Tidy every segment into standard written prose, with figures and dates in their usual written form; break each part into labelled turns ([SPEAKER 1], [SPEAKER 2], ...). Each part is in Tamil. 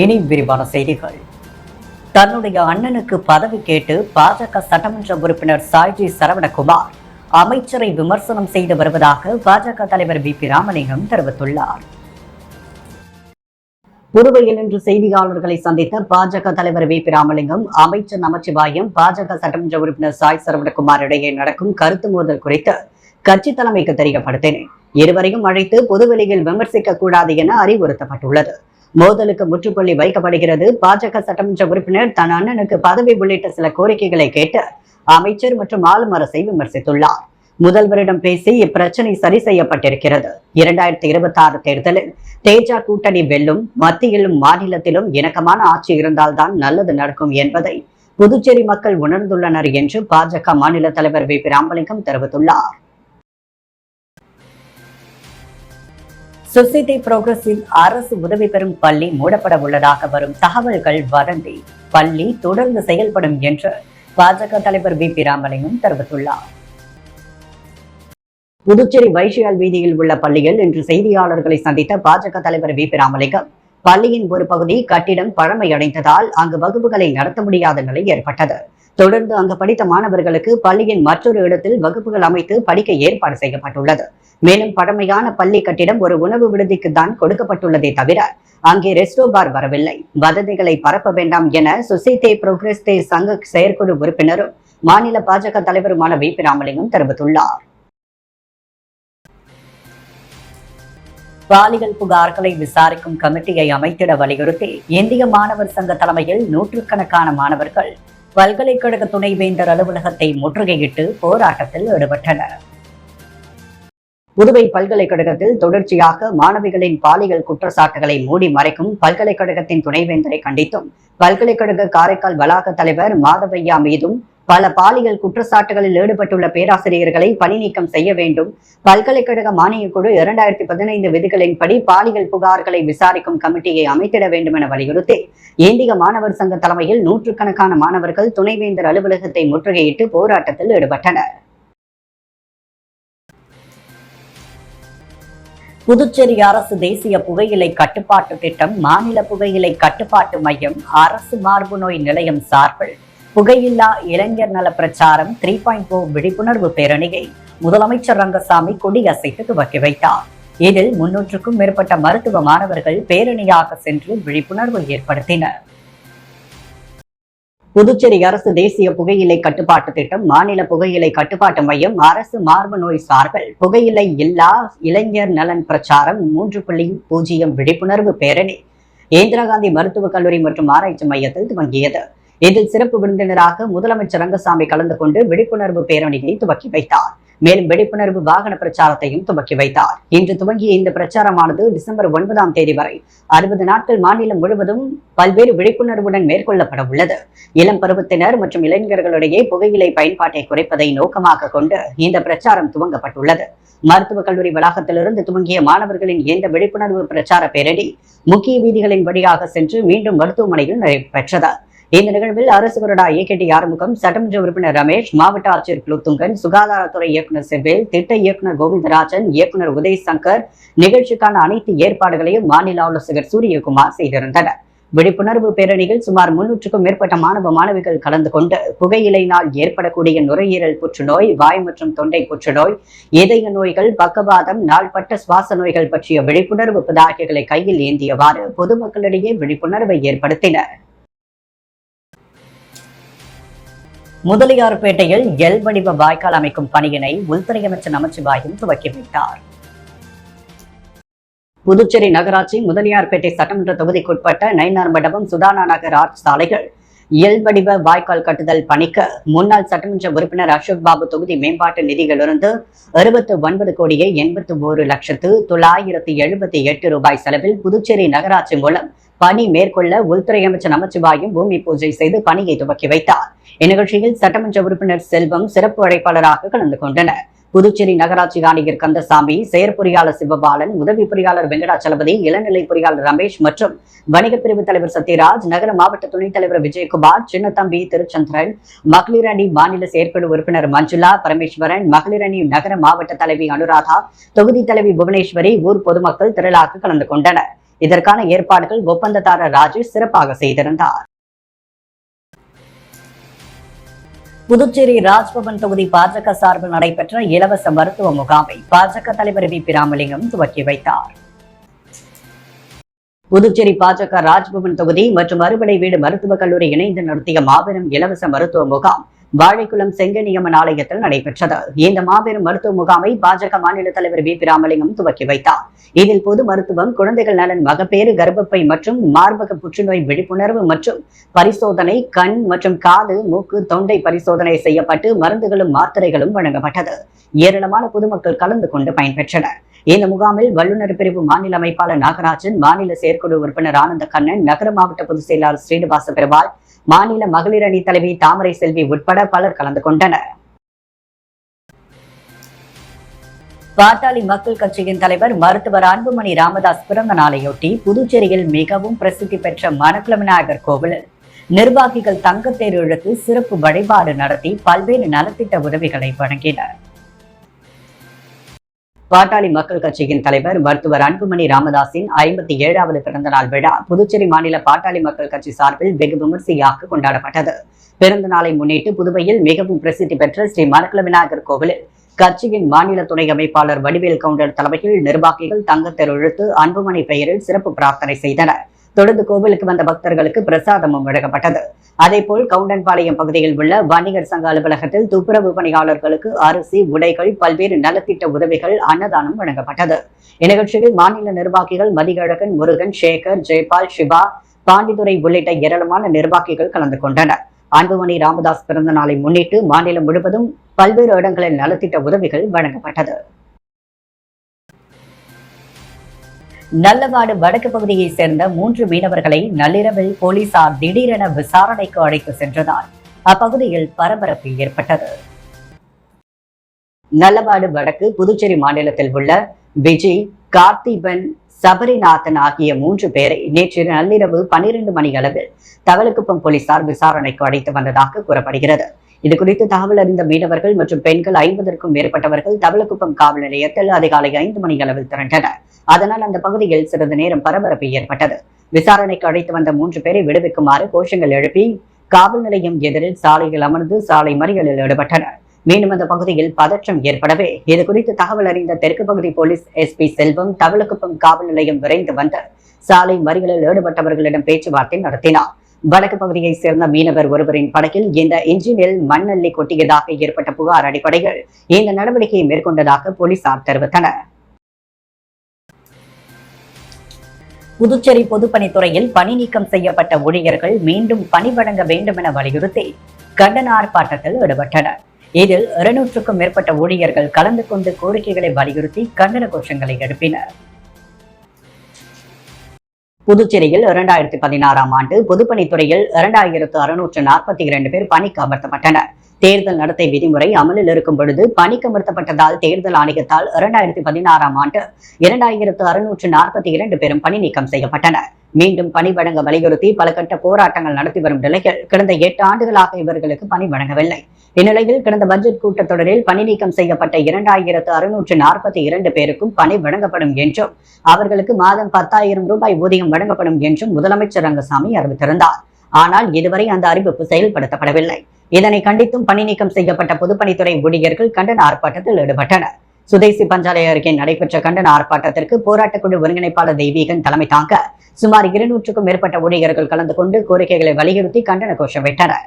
[SPEAKER 1] இனி விரிவான செய்திகள். தன்னுடைய அண்ணனுக்கு பதவி கேட்டு பாஜக சட்டமன்ற உறுப்பினர் சாய்ஜி சரவணகுமார் அமைச்சரை விமர்சனம் செய்து வருவதாக பாஜக தலைவர் வி.பி. ராமலிங்கம் தெரிவித்துள்ளார். புதுவையில் இன்று செய்தியாளர்களை சந்தித்த பாஜக தலைவர் வி.பி. ராமலிங்கம், அமைச்சர் நமச்சிவாயம், பாஜக சட்டமன்ற உறுப்பினர் சாய் சரவணகுமார் இடையே நடக்கும் கருத்து மோதல் குறித்து கட்சி தலைமைக்கு தெரியப்படுத்தினேன். இருவரையும் அழைத்து பொதுவெளியில் விமர்சிக்க கூடாது என அறிவுறுத்தப்பட்டுள்ளது. மோதலுக்கு முற்றுப்புள்ளி வைக்கப்படுகிறது. பாஜக சட்டமன்ற உறுப்பினர் தன் அண்ணனுக்கு பதவி உள்ளிட்ட சில கோரிக்கைகளை கேட்டு அமைச்சர் மற்றும் ஆளும் அரசை விமர்சித்துள்ளார். முதல்வரிடம் பேசி இப்பிரச்சனை சரி செய்யப்பட்டிருக்கிறது. 2026 தேர்தலில் தேஜா கூட்டணி வெல்லும். மத்தியிலும் மாநிலத்திலும் இணக்கமான ஆட்சி இருந்தால்தான் நல்லது நடக்கும் என்பதை புதுச்சேரி மக்கள் உணர்ந்துள்ளனர் என்று பாஜக மாநில தலைவர் வி.பி. ராமலிங்கம் தெரிவித்துள்ளார். சொசைட்டி புரோகிரஸில் அரசு உதவி பெறும் பள்ளி மூடப்பட உள்ளதாக வரும் தகவல்கள் வதந்தி. பள்ளி தொடர்ந்து செயல்படும் என்று பாஜக தலைவர் வி.பி. ராமலிங்கம் தெரிவித்துள்ளார். புதுச்சேரி வைஷியால் வீதியில் உள்ள பள்ளியில் இன்று செய்தியாளர்களை சந்தித்த பாஜக தலைவர் வி.பி. ராமலிங்கம், பள்ளியின் ஒரு பகுதி கட்டிடம் பழமையடைந்ததால் அங்கு வகுப்புகளை நடத்த முடியாத நிலை ஏற்பட்டது. தொடர்ந்து அங்கு படித்த மாணவர்களுக்கு பள்ளியின் மற்றொரு இடத்தில் வகுப்புகள் அமைத்து படிக்க ஏற்பாடு செய்யப்பட்டுள்ளது. மேலும் பழமையான பள்ளி கட்டிடம் ஒரு உணவு விடுதிக்கு தான் கொடுக்கப்பட்டுள்ளதே தவிர அங்கே ரெஸ்டோ பார் வரவில்லை. வதந்திகளை பரப்ப வேண்டாம் என சொசைட்டி புரோகிரஸ் சங்க செயற்குழு உறுப்பினரும் மாநில பாஜக தலைவருமான வி.பி. ராமலிங்கம் தெரிவித்துள்ளார். பாலியல் புகார்களை விசாரிக்கும் கமிட்டியை அமைத்திட வலியுறுத்தி இந்திய மாணவர் சங்க தலைமையில் நூற்றுக்கணக்கான மாணவர்கள் பல்கலைக்கழக துணைவேந்தர் அலுவலகத்தை முற்றுகையிட்டு போராட்டத்தில் ஈடுபட்டனர். புதுவை பல்கலைக்கழகத்தில் தொடர்ச்சியாக மாணவிகளின் பாலியல் குற்றச்சாட்டுகளை மூடி மறைக்கும் பல்கலைக்கழகத்தின் துணைவேந்தரை கண்டித்தும், பல்கலைக்கழக காரைக்கால் வளாக தலைவர் மாதவையா மீதும் பல பாலியல் குற்றச்சாட்டுகளில் ஈடுபட்டுள்ள பேராசிரியர்களை பணி நீக்கம் செய்ய வேண்டும். பல்கலைக்கழக மானியக் குழு 2015 விதிகளின்படி பாலியல் புகார்களை விசாரிக்கும் கமிட்டியை அமைத்திட வேண்டும் என வலியுறுத்தி இந்திய மாணவர் சங்க தலைமையில் நூற்றுக்கணக்கான மாணவர்கள் துணைவேந்தர் அலுவலகத்தை முற்றுகையிட்டு போராட்டத்தில் ஈடுபட்டனர். புதுச்சேரி அரசு தேசிய புகையிலை கட்டுப்பாட்டு திட்டம், மாநில புகையிலை கட்டுப்பாட்டு மையம், அரசு மார்பு நோய் நிலையம் சார்பில் புகையில்லா இளைஞர் நல பிரச்சாரம் 3.0 விழிப்புணர்வு பேரணியை முதலமைச்சர் ரங்கசாமி கொடியசைத்து துவக்கி வைத்தார். இதில் 300க்கும் மேற்பட்ட மருத்துவ மாணவர்கள் பேரணியாக சென்று விழிப்புணர்வு ஏற்படுத்தினர். புதுச்சேரி அரசு தேசிய புகையிலை கட்டுப்பாட்டு திட்டம், மாநில புகையிலை கட்டுப்பாட்டு மையம், அரசு மார்பு நோய் சார்பில் புகையிலை இல்லா இளைஞர் நலன் பிரச்சாரம் 3.0 விழிப்புணர்வு பேரணி இந்திரா காந்தி மருத்துவக் கல்லூரி மற்றும் ஆராய்ச்சி மையத்தில் துவங்கியது. இதில் சிறப்பு விருந்தினராக முதலமைச்சர் ரங்கசாமி கலந்து கொண்டு விழிப்புணர்வு பேரணியை துவக்கி வைத்தார். மேலும் விழிப்புணர்வு வாகன பிரச்சாரத்தையும் துவக்கி வைத்தார். இன்று துவங்கிய இந்த பிரச்சாரமானது டிசம்பர் 9ஆம் தேதி வரை 60 நாட்கள் மாநிலம் முழுவதும் பல்வேறு விழிப்புணர்வுடன் மேற்கொள்ளப்பட உள்ளது. இளம் பருவத்தினர் மற்றும் இளைஞர்களிடையே புகையிலை பயன்பாட்டை குறைப்பதை நோக்கமாக கொண்டு இந்த பிரச்சாரம் துவங்கப்பட்டுள்ளது. மருத்துவக் கல்லூரி வளாகத்திலிருந்து துவங்கிய மாணவர்களின் இந்த விழிப்புணர்வு பிரச்சார பேரணி முக்கிய வீதிகளின் வழியாக சென்று மீண்டும் மருத்துவமனையில் நடைபெற்றது. இந்த நிகழ்வில் அரசு கொறடா ஏ.கே.டி. ஆறுமுகம், சட்டமன்ற உறுப்பினர் ரமேஷ், மாவட்ட ஆட்சியர் குலோத்துங்கன், சுகாதாரத்துறை இயக்குநர் செவ்வேல், திட்ட இயக்குநர் கோவிந்தராஜன், இயக்குநர் உதய் சங்கர் நிகழ்ச்சிக்கான அனைத்து ஏற்பாடுகளையும் மாநில ஆலோசகர் சூரியகுமார் செய்திருந்தனர். விழிப்புணர்வு பேரணியில் சுமார் 300க்கும் மேற்பட்ட மாணவ மாணவிகள் கலந்து கொண்டு புகையிலையினால் ஏற்படக்கூடிய நுரையீரல் புற்றுநோய், வாய் மற்றும் தொண்டை புற்றுநோய், இதய நோய்கள், பக்கவாதம், நாள்பட்ட சுவாச நோய்கள் பற்றிய விழிப்புணர்வு பதாகைகளை கையில் ஏந்தியவாறு பொதுமக்களிடையே விழிப்புணர்வை ஏற்படுத்தினர். முதலியார்பேட்டையில் எல் வடிவ வாய்க்கால் அமைக்கும் பணியினை உள்துறை அமைச்சர் நமச்சிவாயம் துவக்கி வைத்தார். புதுச்சேரி நகராட்சி முதலியார்பேட்டை சட்டமன்ற தொகுதிக்குட்பட்ட நயினார் மண்டபம், சுதானா நகர் ஆர்ச் சாலைகள் எல் வடிவ வாய்க்கால் கட்டுதல் பணிக்கு முன்னாள் சட்டமன்ற உறுப்பினர் அசோக் பாபு தொகுதி மேம்பாட்டு நிதியிலிருந்து 69,978,978 ரூபாய் செலவில் புதுச்சேரி நகராட்சி மூலம் பணி மேற்கொள்ள உள்துறை அமைச்சர் நமச்சிவாயம் பூமி பூஜை செய்து பணியை துவக்கி வைத்தார். இந்நிகழ்ச்சியில் சட்டமன்ற உறுப்பினர் செல்வம் சிறப்பு அழைப்பாளராக கலந்து கொண்டனர். புதுச்சேரி நகராட்சி ஆணையர் கந்தசாமி, செயற்பொறியாளர் சிவபாலன், உதவி பொறியாளர் வெங்கடாச்சலபதி, இளநிலை பொறியாளர் ரமேஷ் மற்றும் வணிக பிரிவு தலைவர் சத்யராஜ், நகர மாவட்ட துணைத் தலைவர் விஜயகுமார், சின்னத்தம்பி திருச்சந்திரன், மகளிர் அணி மாநில செயற்குழு உறுப்பினர் மஞ்சுளா பரமேஸ்வரன், மகளிர் அணி நகர மாவட்ட தலைவி அனுராதா, தொகுதி தலைவி புவனேஸ்வரி, ஊர் பொதுமக்கள் திரளாக கலந்து கொண்டனர். இதற்கான ஏற்பாடுகள் ஒப்பந்ததாரர் ராஜேஷ் சிறப்பாக செய்திருந்தார். புதுச்சேரி ராஜ்பவன் தொகுதி பாஜக சார்பில் நடைபெற்ற இலவச மருத்துவ முகாமை பாஜக தலைவர் வி.பி. ராமலிங்கம் துவக்கி வைத்தார். புதுச்சேரி பாஜக ராஜ்பவன் தொகுதி மற்றும் அறுபடை வீடு மருத்துவக் கல்லூரி இணைந்து நடத்திய மாபெரும் இலவச மருத்துவ முகாம் வாழைக்குளம் செங்கனியம்மன் ஆலயத்தில் நடைபெற்றது. இந்த மாபெரும் மருத்துவ முகாமை பாஜக மாநில தலைவர் வி.பி. ராமலிங்கம் துவக்கி வைத்தார். இதில் பொது மருத்துவம், குழந்தைகள் நலன், மகப்பேறு, கர்ப்பப்பை மற்றும் மார்பக புற்றுநோய் விழிப்புணர்வு மற்றும் பரிசோதனை, கண் மற்றும் காது, மூக்கு, தொண்டை பரிசோதனை செய்யப்பட்டு மருந்துகளும் மாத்திரைகளும் வழங்கப்பட்டது. ஏராளமான பொதுமக்கள் கலந்து கொண்டு பயன்பெற்றனர். இந்த முகாமில் வல்லுநர் பிரிவு மாநில அமைப்பாளர் நாகராஜன், மாநில செயற்குழு உறுப்பினர் ஆனந்த கண்ணன், நகர மாவட்ட பொதுச் செயலாளர் ஸ்ரீனிவாச பெருமாள், மாநில மகளிர் அணி தலைவி தாமரை செல்வி உட்பட பலர் கலந்து கொண்டனர். பாட்டாளி மக்கள் கட்சியின் தலைவர் மருத்துவர் அன்புமணி ராமதாஸ் பிறந்த நாளையொட்டி புதுச்சேரியில் மிகவும் பிரசித்தி பெற்ற மணக்குள விநாயகர் கோவிலில் நிர்வாகிகள் தங்கத்தேர் இழுத்து சிறப்பு வழிபாடு நடத்தி பல்வேறு நலத்திட்ட உதவிகளை வழங்கினர். பாட்டாளி மக்கள் கட்சியின் தலைவர் மருத்துவர் அன்புமணி ராமதாஸின் 57வது பிறந்தநாள் விழா புதுச்சேரி மாநில பாட்டாளி மக்கள் கட்சி சார்பில் வெகு விமர்சையாக கொண்டாடப்பட்டது. பிறந்த நாளை முன்னிட்டு புதுவையில் மிகவும் பிரசித்தி பெற்ற ஸ்ரீ மணக்குள விநாயகர் கோவிலில் கட்சியின் மாநில துணை அமைப்பாளர் வடிவேல் கவுண்டர் தலைமையில் நிர்வாகிகள் தங்கத்தேர் இழுத்து அன்புமணி பெயரில் சிறப்பு பிரார்த்தனை செய்தனர். தொடர்ந்து கோவிலுக்கு வந்த பக்தர்களுக்கு பிரசாதமும் வழங்கப்பட்டது. அதேபோல் கவுண்டன்பாளையம் பகுதியில் உள்ள வணிகர் சங்க அலுவலகத்தில் துப்புரவு பணியாளர்களுக்கு அரிசி, உடைகள், பல்வேறு நலத்திட்ட உதவிகள், அன்னதானம் வழங்கப்பட்டது. இந்நிகழ்ச்சியில் மாநில நிர்வாகிகள் மதியழகன், முருகன், சேகர், ஜெயபால், சிவா, பாண்டிதுரை உள்ளிட்ட ஏராளமான நிர்வாகிகள் கலந்து கொண்டனர். அன்புமணி ராமதாஸ் பிறந்த நாளை முன்னிட்டு மாநிலம் முழுவதும் பல்வேறு இடங்களில் நலத்திட்ட உதவிகள் வழங்கப்பட்டது. நல்லவாடு வடக்கு பகுதியை சேர்ந்த 3 மீனவர்களை நள்ளிரவில் போலீசார் திடீரென விசாரணைக்கு அழைத்து சென்றதால் அப்பகுதியில் பரபரப்பு ஏற்பட்டது. நல்லவாடு வடக்கு புதுச்சேரி மாநிலத்தில் உள்ள விஜய், கார்த்திபன், சபரிநாதன் ஆகிய 3 பேரை நேற்று நள்ளிரவு 12 மணி அளவில் தவளக்குப்பம் போலீசார் விசாரணைக்கு அழைத்து வந்ததாக கூறப்படுகிறது. இதுகுறித்து தகவல் அறிந்த மீனவர்கள் மற்றும் பெண்கள் 50க்கும் மேற்பட்டவர்கள் தவளக்குப்பம் காவல் நிலையத்தில் அதிகாலை 5 மணி அளவில் திரண்டனர். அதனால் அந்த பகுதியில் சிறிது நேரம் பரபரப்பு ஏற்பட்டது. விசாரணைக்கு அழைத்து வந்த 3 பேரை விடுவிக்குமாறு கோஷங்கள் எழுப்பி காவல் நிலையம் எதிரில் சாலையில் அமர்ந்து சாலை மறியலில் ஈடுபட்டனர். மீண்டும் அந்த பகுதியில் பதற்றம் ஏற்படவே இதுகுறித்து தகவல் அறிந்த தெற்கு பகுதி போலீஸ் எஸ்பி செல்வம் தவளக்குப்பம் காவல் நிலையம் விரைந்து வந்து சாலை மறியலில் ஈடுபட்டவர்களிடம் பேச்சுவார்த்தை நடத்தினார். வடக்கு பகுதியை சேர்ந்த மீனவர் ஒருவரின் படகில் இந்த இன்ஜினில் மண்ணள்ளி கொட்டியதாக ஏற்பட்ட புகார் அடிப்படையில் இந்த நடவடிக்கையை மேற்கொண்டதாக போலீசார் தெரிவித்தனர். புதுச்சேரி பொதுப்பணித்துறையில் பணி நீக்கம் செய்யப்பட்ட ஊழியர்கள் மீண்டும் பணி வழங்க வேண்டும் என வலியுறுத்தி கண்டன ஆர்ப்பாட்டத்தில் ஈடுபட்டனர். இதில் 200க்கும் மேற்பட்ட ஊழியர்கள் கலந்து கொண்டு கோரிக்கைகளை வலியுறுத்தி கண்டன கோஷங்களை எழுப்பினர். புதுச்சேரியில் 2016ஆம் ஆண்டு பொதுப்பணித்துறையில் 2642 பேர் பணிக்கு அமர்த்தப்பட்டனர். தேர்தல் நடத்தை விதிமுறை அமலில் இருக்கும் பொழுது பணிக்கு அமர்த்தப்பட்டதால் தேர்தல் ஆணையத்தால் 2016ஆம் ஆண்டு 2642 பேரும் பணி நீக்கம் செய்யப்பட்டனர். மீண்டும் பணி வழங்க வலியுறுத்தி பல கட்ட போராட்டங்கள் நடத்தி வரும் நிலையில் கடந்த 8 ஆண்டுகளாக இவர்களுக்கு பணி வழங்கவில்லை. இந்நிலையில் கடந்த பட்ஜெட் கூட்டத்தொடரில் பணி நீக்கம் செய்யப்பட்ட 2642 பேருக்கும் பணி வழங்கப்படும் என்றும் அவர்களுக்கு மாதம் 10,000 ரூபாய் ஊதியம் வழங்கப்படும் என்றும் முதலமைச்சர் ரங்கசாமி அறிவித்திருந்தார். ஆனால் இதுவரை அந்த அறிவிப்பு செயல்படுத்தப்படவில்லை. இதனை கண்டித்தும் பணி நீக்கம் செய்யப்பட்ட பொதுப்பணித்துறை ஊழியர்கள் கண்டன ஆர்ப்பாட்டத்தில் ஈடுபட்டனர். சுதேசி பஞ்சாலை அருகே நடைபெற்ற கண்டன ஆர்ப்பாட்டத்திற்கு போராட்டக்குழு ஒருங்கிணைப்பாளர் தெய்வீகன் தலைமை தாங்க சுமார் 200க்கும் மேற்பட்ட ஊழியர்கள் கலந்து கொண்டு கோரிக்கைகளை வலியுறுத்தி கண்டன கோஷமிட்டனர்.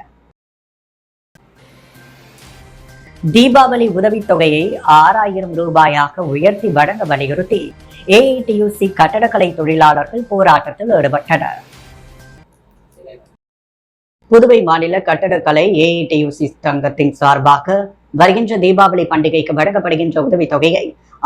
[SPEAKER 1] தீபாவளி உதவித்தொகையை 6,000 ரூபாயாக உயர்த்தி வழங்க வலியுறுத்தி AITUC கட்டடக்கலை தொழிலாளர்கள் போராட்டத்தில் ஈடுபட்டனர். புதுவை மாநில கட்டடக்கலை AITUC சங்கத்தின் சார்பாக வருகின்ற தீபாவளி பண்டிகைக்கு வழங்கப்படுகின்ற உதவித்தொகையை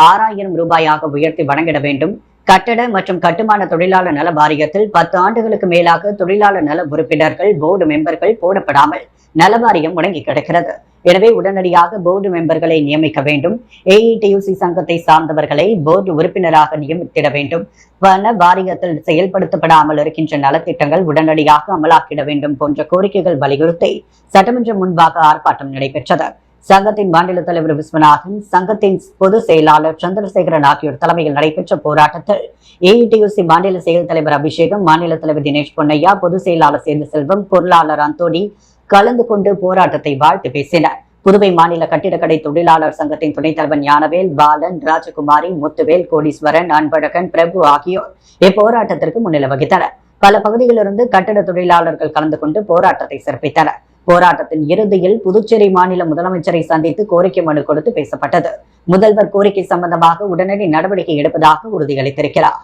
[SPEAKER 1] 6,000 ரூபாயாக உயர்த்தி வழங்கிட வேண்டும். கட்டட மற்றும் கட்டுமான தொழிலாளர் நல வாரியத்தில் 10 ஆண்டுகளுக்கு மேலாக தொழிலாளர் நல உறுப்பினர்கள் போர்டு மெம்பர்கள் போடப்படாமல் நல வாரியம் முடங்கி கிடக்கிறது. எனவே உடனடியாக போர்டு மெம்பர்களை நியமிக்க வேண்டும். AITUC சங்கத்தை சார்ந்தவர்களை போர்டு உறுப்பினராக நியமித்திட வேண்டும். வன வாரியத்தில் செயல்படுத்தப்படாமல் இருக்கின்ற நலத்திட்டங்கள் உடனடியாக அமலாக்கிட வேண்டும் போன்ற கோரிக்கைகள் வலியுறுத்தி சட்டமன்றம் முன்பாக ஆர்ப்பாட்டம் நடைபெற்றது. சங்கத்தின் மாநில தலைவர் விஸ்வநாதன், சங்கத்தின் பொதுச் செயலாளர் சந்திரசேகரன் ஆகியோர் தலைமையில் நடைபெற்ற போராட்டத்தில் ஏஐடியுசி மாநில செயல் தலைவர் அபிஷேகம், மாநில தலைவர் தினேஷ் பொன்னையா, பொதுச் செயலாளர் சேது செல்வம், பொருளாளர் அந்தோணி கலந்து கொண்டு போராட்டத்தை வாழ்த்து பேசினர். புதுவை மாநில கட்டிடக்கடை தொழிலாளர் சங்கத்தின் துணைத் தலைவர் ஞானவேல், பாலன், ராஜகுமாரி, முத்துவேல், கோடீஸ்வரன், அன்பழகன், பிரபு ஆகியோர் இப்போராட்டத்திற்கு முன்னிலை வகித்தனர். பல பகுதிகளிலிருந்து கட்டிட தொழிலாளர்கள் கலந்து கொண்டு போராட்டத்தை சிறப்பித்தனர். போராட்டத்தின் இறுதியில் புதுச்சேரி மாநில முதலமைச்சரை சந்தித்து கோரிக்கை மனு கொடுத்து பேசப்பட்டது. முதல்வர் கோரிக்கை சம்பந்தமாக உடனடி நடவடிக்கை எடுப்பதாக உறுதியளித்திருக்கிறார்.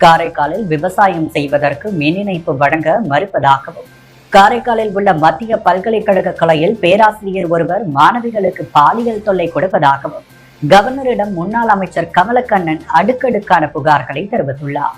[SPEAKER 1] காரைக்காலில் விவசாயம் செய்வதற்கு மின் இணைப்பு வழங்க மறுப்பதாகவும், காரைக்காலில் உள்ள மத்திய பல்கலைக்கழக கிளையில் பேராசிரியர் ஒருவர் மாணவிகளுக்கு பாலியல் தொல்லை கொடுப்பதாகவும் கவர்னரிடம் முன்னாள் அமைச்சர் கமலக்கண்ணன் அடுக்கடுக்கான புகார்களை தெரிவித்துள்ளார்.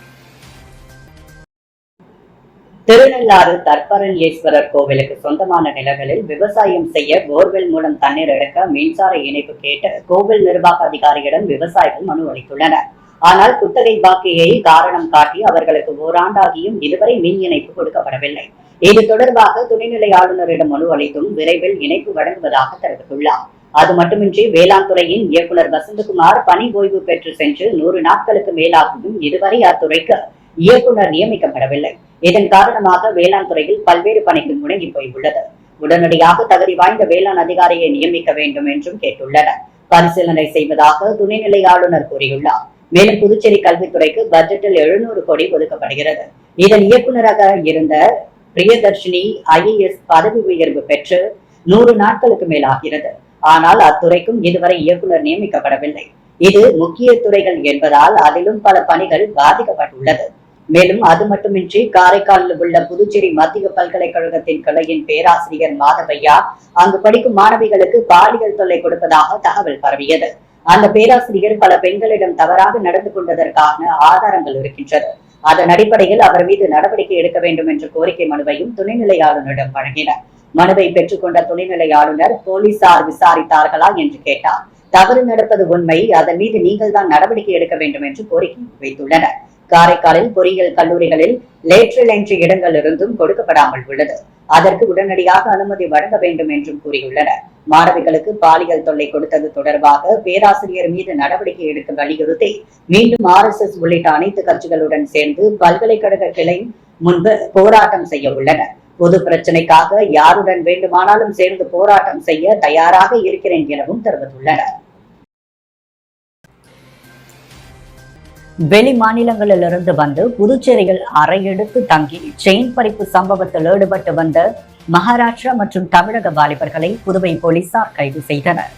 [SPEAKER 1] திருநள்ளாறு தற்பரண்யேஸ்வரர் கோவிலுக்கு சொந்தமான நிலங்களில் விவசாயம் செய்ய போர்வெல் மூலம் தண்ணீர் எடுக்க மின்சார இணைப்பு கேட்டு கோவில் நிர்வாக அதிகாரியிடம் விவசாயிகள் மனு அளித்துள்ளனர். ஆனால் குத்தகை பாக்கியை காரணம் காட்டி அவர்களுக்கு ஓராண்டாகியும் இதுவரை மின் இணைப்பு கொடுக்கப்படவில்லை. இது தொடர்பாக துணைநிலை ஆளுநரிடம் மனு அளித்தும் விரைவில் இணைப்பு வழங்குவதாக தெரிவித்துள்ளார். அது மட்டுமின்றி வேளாண் துறையின் இயக்குநர் வசந்தகுமார் பணி ஓய்வு பெற்று சென்று 100 நாட்களுக்கு மேலாகவும் இதுவரை அத்துறைக்கு இயக்குநர் நியமிக்கப்படவில்லை. இதன் காரணமாக வேளாண் துறையில் பல்வேறு பணிகள் முடங்கி போயுள்ளது. உடனடியாக தகுதி வாய்ந்த வேளாண் அதிகாரியை நியமிக்க வேண்டும் என்றும் கேட்டுள்ளனர். பரிசீலனை செய்வதாக துணைநிலை ஆளுநர் கூறியுள்ளார். மேலும் புதுச்சேரி கல்வித்துறைக்கு பட்ஜெட்டில் 700 கோடி ஒதுக்கப்படுகிறது. இதன் இயக்குநராக இருந்த பிரியதர்ஷினி IAS பதவி உயர்வு பெற்று 100 நாட்களுக்கு மேலாகிறது. ஆனால் அத்துறைக்கும் இதுவரை இயக்குநர் நியமிக்கப்படவில்லை. இது முக்கிய துறைகள் என்பதால் அதிலும் பல பணிகள் பாதிக்கப்பட்டுள்ளது. மேலும் அது மட்டுமின்றி காரைக்காலில் உள்ள புதுச்சேரி மத்திய பல்கலைக்கழகத்தின் கிளையின் பேராசிரியர் மாதவையா அங்கு படிக்கும் மாணவிகளுக்கு பாலியல் தொல்லை கொடுப்பதாக தகவல் பரவியது. அந்த பேராசிரியர் பல பெண்களிடம் தவறாக நடந்து கொண்டதற்கான ஆதாரங்கள் இருக்கின்றது. அதன் அடிப்படையில் அவர் மீது நடவடிக்கை எடுக்க வேண்டும் என்ற கோரிக்கை மனுவையும் துணைநிலை ஆளுநரிடம் வழங்கினர். மனுவை பெற்றுக்கொண்ட துணைநிலை ஆளுநர் போலீசார் விசாரித்தார்களா என்று கேட்டார். தவறு நடப்பது உண்மை, அதன் மீது நீங்கள் தான் நடவடிக்கை எடுக்க வேண்டும் என்று கோரிக்கை வைத்துள்ளனர். காரைக்காலில் பொறியியல் கல்லூரிகளில் லேட்ரல் என்ட்ரி இடங்கள் இருந்தும் கொடுக்கப்படாமல் உள்ளது. அதற்கு உடனடியாக அனுமதி வழங்க வேண்டும் என்றும் கூறியுள்ளனர். மாணவிகளுக்கு பாலியல் தொல்லை கொடுத்தது தொடர்பாக பேராசிரியர் மீது நடவடிக்கை எடுக்க வலியுறுத்தி மீண்டும் RSS உள்ளிட்ட அனைத்து கட்சிகளுடன் சேர்ந்து பல்கலைக்கழக கிளை முன்பு போராட்டம் செய்ய உள்ளனர். பொது பிரச்சனைக்காக யாருடன் வேண்டுமானாலும் சேர்ந்து போராட்டம் செய்ய தயாராக இருக்கிறேன் எனவும் தெரிவித்துள்ளனர். வெளி மாநிலங்களிலிருந்து வந்து புதுச்சேரியில் அறையெடுத்து தங்கி செயின் பறிப்பு சம்பவத்தில் ஈடுபட்டு வந்த மகாராஷ்டிரா மற்றும் தமிழக வாலிபர்களை புதுவை போலீசார் கைது செய்தனர்.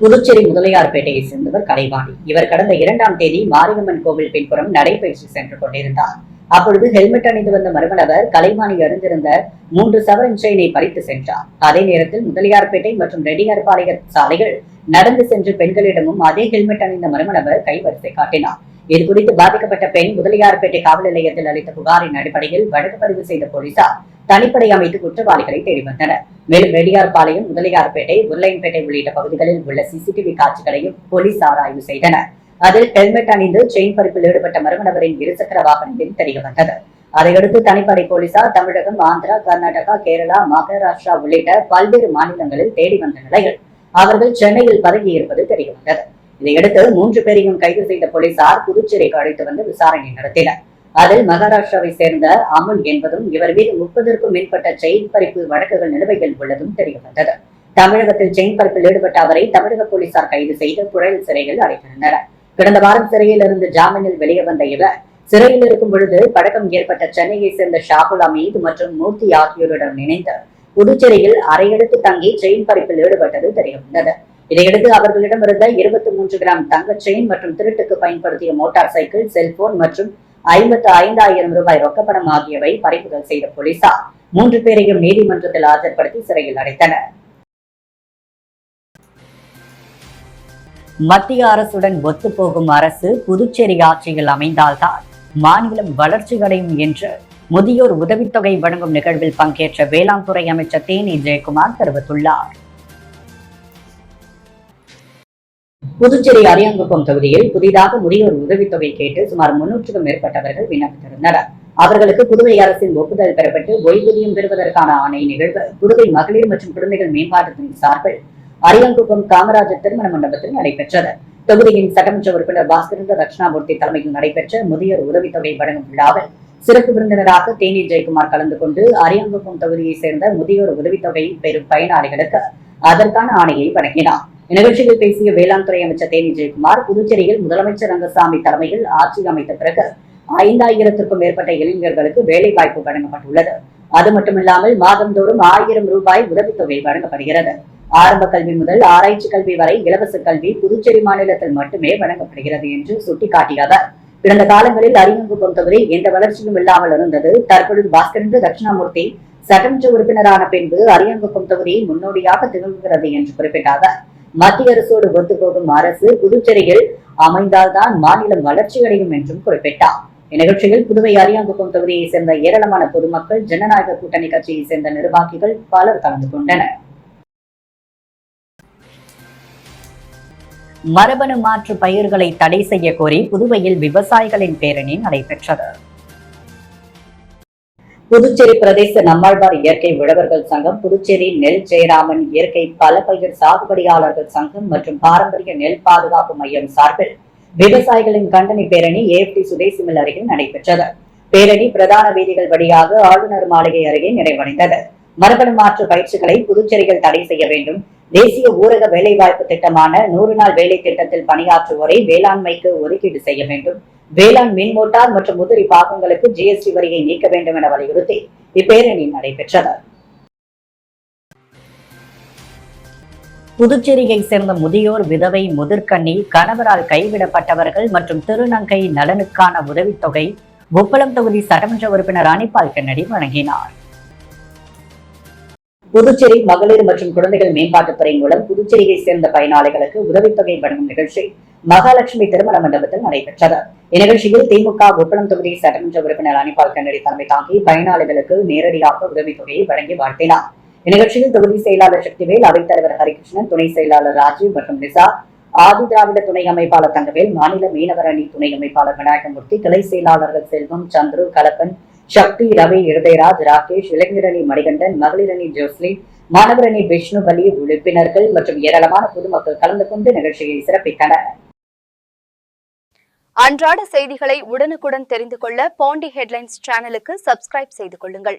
[SPEAKER 1] புதுச்சேரி முதலியார்பேட்டையை சேர்ந்தவர் கலைவாணி. இவர் கடந்த 2ஆம் தேதி மாரியம்மன் கோவில் பின்புறம் நடைபயிற்சி சென்று கொண்டிருந்தார். அப்பொழுது ஹெல்மெட் அணிந்து வந்த மர்ம நபர் கலைவாணி அறிந்திருந்த 3 சவரன் செயினை பறித்து சென்றார். அதே நேரத்தில் முதலியார்பேட்டை மற்றும் ரெட்டியார்பாளையம் சாலைகள் நடந்து சென்று பெண்களிடமும் அதே ஹெல்மெட் அணிந்த மர்ம நபர் கைவரிசை காட்டினார். இது குறித்து பாதிக்கப்பட்ட பெண் முதலியார்பேட்டை காவல் நிலையத்தில் அளித்த புகாரின் அடிப்படையில் வழக்கு பதிவு செய்த போலீசார் தனிப்படை அமைத்து குற்றவாளிகளை தேடி வந்தனர். மேலும் ரெட்டியார்பாளையம், முதலியார்பேட்டை, உருளையன்பேட்டை உள்ளிட்ட பகுதிகளில் உள்ள CCTV காட்சிகளையும் போலீசார் ஆய்வு செய்தனர். அதில் ஹெல்மெட் அணிந்து செயின் பறிப்பில் ஈடுபட்ட மர்ம நபரின் இருசக்கர வாகனத்தில் தெரிய வந்தது. அதையடுத்து தனிப்படை போலீசார் தமிழகம், ஆந்திரா, கர்நாடகா, கேரளா, மகாராஷ்டிரா உள்ளிட்ட பல்வேறு மாநிலங்களில் தேடி வந்த நிலையில் அவர்கள் சென்னையில் பதுங்கியிருப்பது தெரிய வந்தது. இதையடுத்து 3 பேரையும் கைது செய்த போலீசார் புதுச்சேரிக்கு அழைத்து வந்து விசாரணை நடத்தினர். அதில் மகாராஷ்டிராவை சேர்ந்த அமுல் என்பதும் இவர் மீது 30க்கும் மேற்பட்ட செயின் பறிப்பு வழக்குகள் நிலுவையில் உள்ளதும் தெரிய வந்தது. தமிழகத்தில் செயின் பறிப்பில் ஈடுபட்ட அவரை தமிழக போலீசார் கைது செய்து புழல் சிறையில் அடைத்திருந்தனர். கடந்த வாரம் சிறையில் இருந்து ஜாமீனில் வெளியே வந்த இவர் சிறையில் இருக்கும் பொழுது பழக்கம் ஏற்பட்ட சென்னையை சேர்ந்த ஷாகுல் அமீத் மற்றும் மூர்த்தி ஆகியோருடன் இணைந்து புதுச்சேரியில் அறையெடுத்து தங்கி செயின் பறிப்பில் ஈடுபட்டது தெரிய வந்தது. இதையடுத்து அவர்களிடம் இருந்த 23 கிராம் தங்க செயின் மற்றும் திருட்டுக்கு பயன்படுத்திய மோட்டார் சைக்கிள், செல்போன் மற்றும் 55,000 ரூபாய் ரொக்கப்பணம் ஆகியவை பறிமுதல் செய்த போலீசார் 3 பேரையும் நீதிமன்றத்தில் ஆஜர்படுத்தி சிறையில் அடைத்தனர். மத்திய அரசுடன் ஒத்துப்போகும் அரசு புதுச்சேரி ஆட்சியில் அமைந்தால்தான் மாநிலம் வளர்ச்சியடையும் என்று முதியோர் உதவித்தொகை வழங்கும் நிகழ்வில் பங்கேற்ற வேளாண் துறை அமைச்சர் தேனி ஜெயக்குமார் தெரிவித்துள்ளார். புதுச்சேரி அரியாங்குப்பம் தொகுதியில் புதிதாக முதியோர் உதவித்தொகை கேட்டு சுமார் 300க்கும் மேற்பட்டவர்கள் விண்ணப்பித்திருந்தனர். அவர்களுக்கு புதுவை அரசின் ஒப்புதல் பெறப்பட்டு ஓய்வூதியம் பெறுவதற்கான ஆணை நிகழ்வு புதுவை மகளிர் மற்றும் குழந்தைகள் மேம்பாட்டுத்துறை சார்பில் அரியங்குப்பம் காமராஜர் திருமண மண்டபத்தில் நடைபெற்றது. தொகுதியின் சட்டமன்ற உறுப்பினர் பாஸ்கரேந்திர தட்சிணாமூர்த்தி தலைமையில் நடைபெற்ற முதியோர் உதவித்தொகை வழங்கும் விழாவில் சிறப்பு விருந்தினராக தேனி ஜெயக்குமார் கலந்து கொண்டு அரியங்குப்பம் தொகுதியைச் சேர்ந்த முதியோர் உதவித்தொகை பெறும் பயனாளிகளுக்கு அதற்கான ஆணையை வழங்கினார். இந்நிகழ்ச்சியில் பேசிய வேளாண் துறை அமைச்சர் தேனி ஜெயக்குமார், புதுச்சேரியில் முதலமைச்சர் ரங்கசாமி தலைமையில் ஆட்சி அமைத்த பிறகு 5000த்திற்கும் மேற்பட்ட இளைஞர்களுக்கு வேலை வாய்ப்பு வழங்கப்பட்டுள்ளது. அது மட்டுமில்லாமல் மாதந்தோறும் 1000 ரூபாய் உதவித்தொகை வழங்கப்படுகிறது. ஆரம்ப கல்வி முதல் ஆராய்ச்சி கல்வி வரை இலவச கல்வி புதுச்சேரி மாநிலத்தில் மட்டுமே வழங்கப்படுகிறது என்று சுட்டிக்காட்டிய அவர், கடந்த காலங்களில் அரியங்குப்பம் தொகுதி எந்த வளர்ச்சியும் இல்லாமல் இருந்தது. தற்பொழுது பாஸ்கரேந்திர தட்சிணாமூர்த்தி சட்டமன்ற உறுப்பினரான பின்பு அரியங்குப்பம் தொகுதி முன்னோடியாக திகழ்கிறது என்று குறிப்பிட்டார். மத்திய அரசோடு ஒத்துப்போகும் அரசு புதுச்சேரியில் அமைந்தால்தான் மாநிலம் வளர்ச்சியடையும் என்றும் குறிப்பிட்டார். இந்நிகழ்ச்சியில் புதுவை அரியங்குப்பம் தொகுதியைச் சேர்ந்த ஏராளமான பொதுமக்கள், ஜனநாயக கூட்டணி கட்சியைச் சேர்ந்த நிர்வாகிகள் பலர் கலந்து கொண்டனர். மரபணு மாற்று பயிர்களை தடை செய்ய கோரி புதுவையில் விவசாயிகளின் பேரணி நடைபெற்றது. புதுச்சேரி பிரதேச நம்மாழ்வார் இயற்கை உழவர்கள் சங்கம், புதுச்சேரி நெல் ஜெயராமன் இயற்கை பல பயிர் சாகுபடியாளர்கள் சங்கம் மற்றும் பாரம்பரிய நெல் பாதுகாப்பு மையம் சார்பில் விவசாயிகளின் கண்டன பேரணி AFT சுதேசி மில் அருகில் நடைபெற்றது. பேரணி பிரதான வீதிகள் வழியாக ஆளுநர் மாளிகை அருகே நிறைவடைந்தது. மரபணு மாற்று பயிற்சிகளை புதுச்சேரியில் தடை செய்ய வேண்டும். தேசிய ஊரக வேலைவாய்ப்பு திட்டமான 100 நாள் வேலை திட்டத்தில் பணியாற்றுவோரை வேளாண்மைக்கு ஒதுக்கீடு செய்ய வேண்டும். வேளாண் மின் மோட்டார் மற்றும் உதிரி பாகங்களுக்கு GST வரியை நீக்க வேண்டும் என வலியுறுத்தி இப்பேரணி நடைபெற்றது. புதுச்சேரியை சேர்ந்த முதியோர், விதவை, முதிர்கண்ணி, கணவரால் கைவிடப்பட்டவர்கள் மற்றும் திருநங்கை நலனுக்கான உதவித்தொகை உப்பளம் தொகுதி சட்டமன்ற உறுப்பினர் அனிபால் கென்னடி வழங்கினார். புதுச்சேரி மகளிர் மற்றும் குழந்தைகள் மேம்பாட்டுத்துறை மூலம் புதுச்சேரியை சேர்ந்த பயனாளிகளுக்கு உதவித்தொகை வழங்கும் நிகழ்ச்சி மகாலட்சுமி திருமண மண்டபத்தில் நடைபெற்றது. இந்நிகழ்ச்சியில் திமுக உப்பளம் தொகுதி சட்டமன்ற உறுப்பினர் அனிபால் கென்னடி தலைமை தாங்கி பயனாளிகளுக்கு நேரடியாக உதவித்தொகையை வழங்கி வாழ்த்தினார். இந்நிகழ்ச்சியில் தொகுதி செயலாளர் சக்திவேல், அவைத்தலைவர் ஹரிகிருஷ்ணன், துணை செயலாளர் ராஜீவ் மற்றும் நிசா, ஆதி திராவிட துணை அமைப்பாளர் தங்கவேல், மாநில மீனவர் அணி துணை அமைப்பாளர் விநாயகமூர்த்தி, கிளை செயலாளர்கள் செல்வம், சந்துரு, கலப்பன், சக்தி, ரவி, இருதயராஜ், ராகேஷ், இளைஞரணி மணிகண்டன், மகளிரணி ஜோஸ்லின், மாணவரணி விஷ்ணு பலி உறுப்பினர்கள் மற்றும் ஏராளமான பொதுமக்கள் கலந்து கொண்டு நிகழ்ச்சியை சிறப்பித்தனர்.
[SPEAKER 2] அன்றாட செய்திகளை உடனுக்குடன் தெரிந்து கொள்ள பாண்டி ஹெட்லைன்ஸ் சேனலுக்கு சப்ஸ்கிரைப் செய்து கொள்ளுங்கள்.